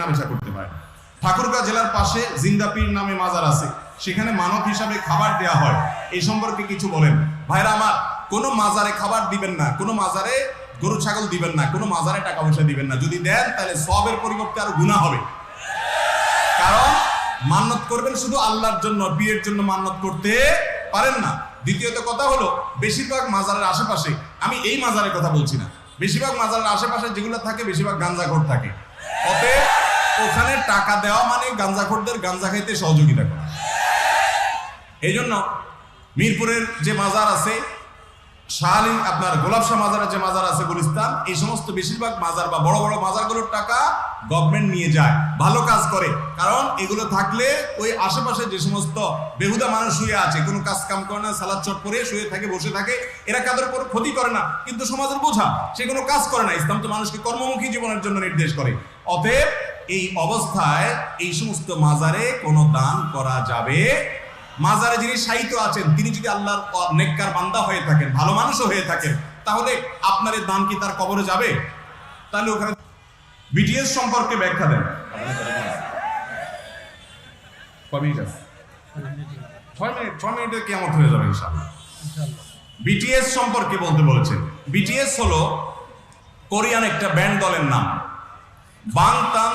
কেনাবেচা করতে পারে। ঠাকুরগাঁ জেলার পাশে জিন্দাপীর নামে মাজার আছে, সেখানে মানব হিসাবে খাবার দেয়া হয়, এই সম্পর্কে কিছু বলেন। ভাইরা আমার, কোনো মাজারে খাবার দিবেন না, কোনো মাজারে গরু ছাগল দিবেন না, কোনো মাজারে টাকা পয়সা দিবেন না। যদি দেন তাহলে সবের পরিবর্তে আরো গুনাহ হবে। কারণ মান্নত করবেন শুধু আল্লাহর জন্য, বিয়ের জন্য মান্নত করতে পারেন না। দ্বিতীয়ত কথা হলো, বেশিরভাগ মাজারের আশেপাশে, আমি এই মাজারের কথা বলছি না, বেশিরভাগ মাজারের আশেপাশে যেগুলো থাকে বেশিরভাগ গাঞ্জাখোর থাকে। অতএব ওখানে টাকা দেওয়া মানে গাঞ্জাখোরদের গাঞ্জা খাইতে সহযোগিতা করা। এই জন্য মিরপুরের যে মাজার আছে, শাহালি আপনার গোলাপ শাহ মাজারের যে মাজার আছে গুলিস্তান, এই সমস্ত বেশিরভাগ মাজার বা বড় বড় মাজারগুলোর টাকা গভর্নমেন্ট নিয়ে যায়, ভালো কাজ করে। কারণ এগুলো থাকলে ওই আশেপাশে যে সমস্ত বেহুদা মানুষ শুয়ে আছে, কোনো কাজ কাম করে না, সালাদ চট পরে শুয়ে থাকে, বসে থাকে, এরা কাদের উপর ক্ষতি করে না, কিন্তু সমাজের বোঝা, সে কোনো কাজ করে না। ইসলাম তো মানুষকে কর্মমুখী জীবনের জন্য নির্দেশ করে। অতএব এই অবস্থায় এই সমস্ত মাজারে কোনো দান করা যাবে। মাজারে যিনি শায়িত আছেন, তিনি যদি আল্লাহর নেককার বান্দা হয়ে থাকেন, ভালো মানুষও হয়ে থাকেন, তাহলে আপনার এই দান কি তার কবরে যাবে? তাহলে ওখানে বিটিএস সম্পর্কে ব্যাখ্যা দেন। 6 মিনিটে কিয়ামত হয়ে যাবে ইনশাআল্লাহ। বিটিএস সম্পর্কে বলতে বলেছেন। বিটিএস হলো কোরিয়ান একটা ব্যান্ড দলের নাম, বাংতান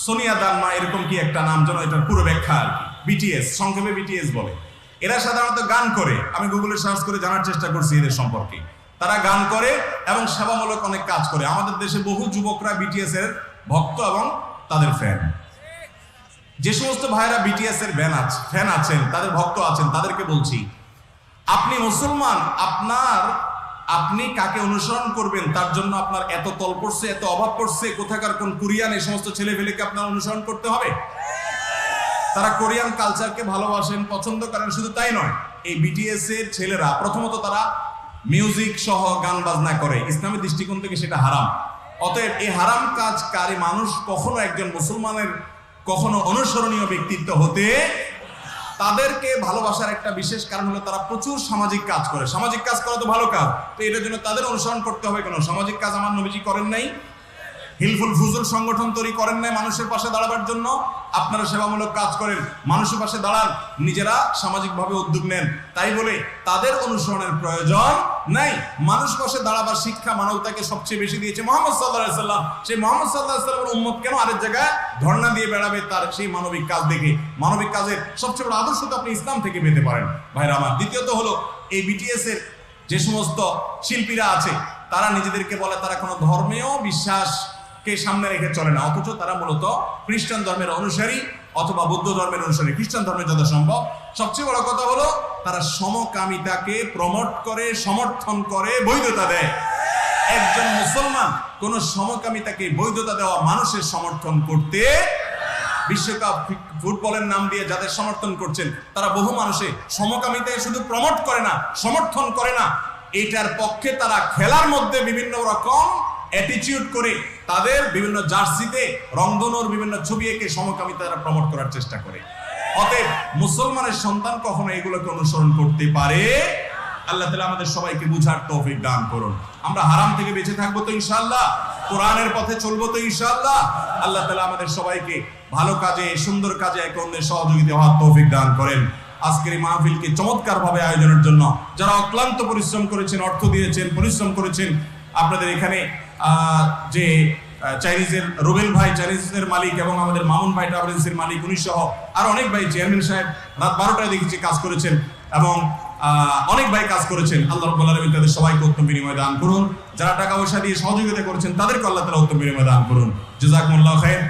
সোনিয়া দানমা এরকম কি একটা নাম, যেন এটার পুরো ব্যাখ্যা আর কি। বিটিএস সংক্ষেপে বিটিএস বলে। এরা সাধারণত গান করে, আমি গুগলে সার্চ করে জানার চেষ্টা করছি এদের সম্পর্কে। তারা গান করে এবং সেবামূলক অনেক কাজ করে। আমাদের দেশে বহু যুবকরা বিটিএস এর ভক্ত এবং তাদের ফ্যান। যে সমস্ত ভাইরা বিটিএস এর ফ্যান আছেন, তাদের ভক্ত আছেন, তাদেরকে বলছি, আপনি মুসলমান, আপনি কাকে অনুসরণ করবেন তার জন্য আপনার এত তল পড়ছে, এত অভাব পড়ছে, কোথাকার কোন কোরিয়ান এই সমস্ত ছেলে ফেলেকে আপনার অনুসরণ করতে হবে? তারা কোরিয়ান কালচারকে ভালোবাসেন, পছন্দ করেন। শুধু তাই নয়, এই বিটিএস এর ছেলেরা প্রথমত তারা মিউজিক সহ গান বাজনা করে, ইসলামের দৃষ্টিকোণ থেকে সেটা হারাম। অতএব এই হারাম কাজকারী মানুষ কখনো একজন মুসলমানের কখনো অনুসরণীয় ব্যক্তিত্ব হতে, তাদেরকে ভালোবাসার একটা বিশেষ কারণ হলো তারা প্রচুর সামাজিক কাজ করে। সামাজিক কাজ করা তো ভালো কাজ, তো এটার জন্য তাদের অনুসরণ করতে হবে কেন? সামাজিক কাজ আমার নবীজি করেন নাই? হিলফুল ফুজুল সংগঠন তৈরি করেন নাই মানুষের পাশে দাঁড়াবার জন্য? আপনারা সেবামূলক কাজ করেন, মানুষের পাশে দাঁড়ান, নিজেরা সামাজিকভাবে উদ্যোগ নেন, তাই বলে তাদের অনুসরণের প্রয়োজন নাই। মানুষ পাশে দাঁড়াবার শিক্ষা মানবতাকে সবচেয়ে বেশি দিয়েছে মুহাম্মদ সাল্লাল্লাহু আলাইহি সাল্লাম। সেই মুহাম্মদ সাল্লাল্লাহু আলাইহি সাল্লামের উম্মত কেন আরেক জায়গায় ধর্ণা দিয়ে বেড়াবে তার সেই মানবিক কাজ দেখে? মানবিক কাজের সবচেয়ে বড় আদর্শ তো আপনি ইসলাম থেকে পেতে পারেন ভাইরা আমার। দ্বিতীয়ত হলো, এই বিটিএস এর যে সমস্ত শিল্পীরা আছে, তারা নিজেদেরকে বলে তারা কোনো ধর্মেও বিশ্বাসকে সামনে রেখে চলে না, অথচ তারা মূলত খ্রিস্টান ধর্মের অনুসারী অথবা বৌদ্ধ ধর্মের অনুসারী, খ্রিস্টান ধর্মের যত সম্ভব। সবচেয়ে বড় কথা হলো, তারা সমকামিতাকে প্রমোট করে, সমর্থন করে, বৈধতা দেয়। একজন মুসলমান কোন সমকামিতাকে বৈধতা দেওয়া মানুষের সমর্থন করতে, বিশ্বকাপ ফুটবলের নাম দিয়ে যাদের সমর্থন করছেন, তারা বহু মানুষে সমকামিতায় শুধু প্রমোট করে না, সমর্থন করে না, এটার পক্ষে তারা খেলার মধ্যে বিভিন্ন রকম অ্যাটিটিউড করে, তাদের বিভিন্ন জার্সিতে রংধনুর বিভিন্ন ছবি এঁকে সমকামিতা প্রমোট করার চেষ্টা করে। অতএব মুসলমানের সন্তান কখনো এগুলোকে অনুসরণ করতে পারে? আল্লাহ তাআলা আমাদের সবাইকে বুঝার তৌফিক দান করুন। আমরা হারাম থেকে বেঁচে থাকবো তো ইনশাআল্লাহ, কোরআনের পথে চলবো তো ইনশাআল্লাহ। আল্লাহ তাআলা আমাদের সবাইকে ভালো কাজে, সুন্দর কাজে একে অন্যের সহযোগিতা হওয়ার তৌফিক দান করেন। আজকের এই মাহফিলকে চমৎকার ভাবে আয়োজনের জন্য যারা অক্লান্ত পরিশ্রম করেছেন, অর্থ দিয়েছেন, পরিশ্রম করেছেন, আপনাদের এখানে যে চাইনিজের রুবেল ভাই, চাইনিজের মালিক, এবং আমাদের মামুন ভাই ট্রাভেলসের মালিক, উনি সহ আর অনেক ভাই, চেয়ারম্যান সাহেব রাত 12টায় দেখেছি কাজ করেছেন, এবং অনেক ভাই কাজ করেছেন। আল্লাহ রাব্বুল আলামিন তাদের সবাইকে উত্তম বিনিময় দান করুন। যারা টাকা পয়সা দিয়ে সহযোগিতা করেছেন তাদেরকে আল্লাহ তাআলা উত্তম বিনিময় দান করুন। জাযাকুমুল্লাহু খাইর।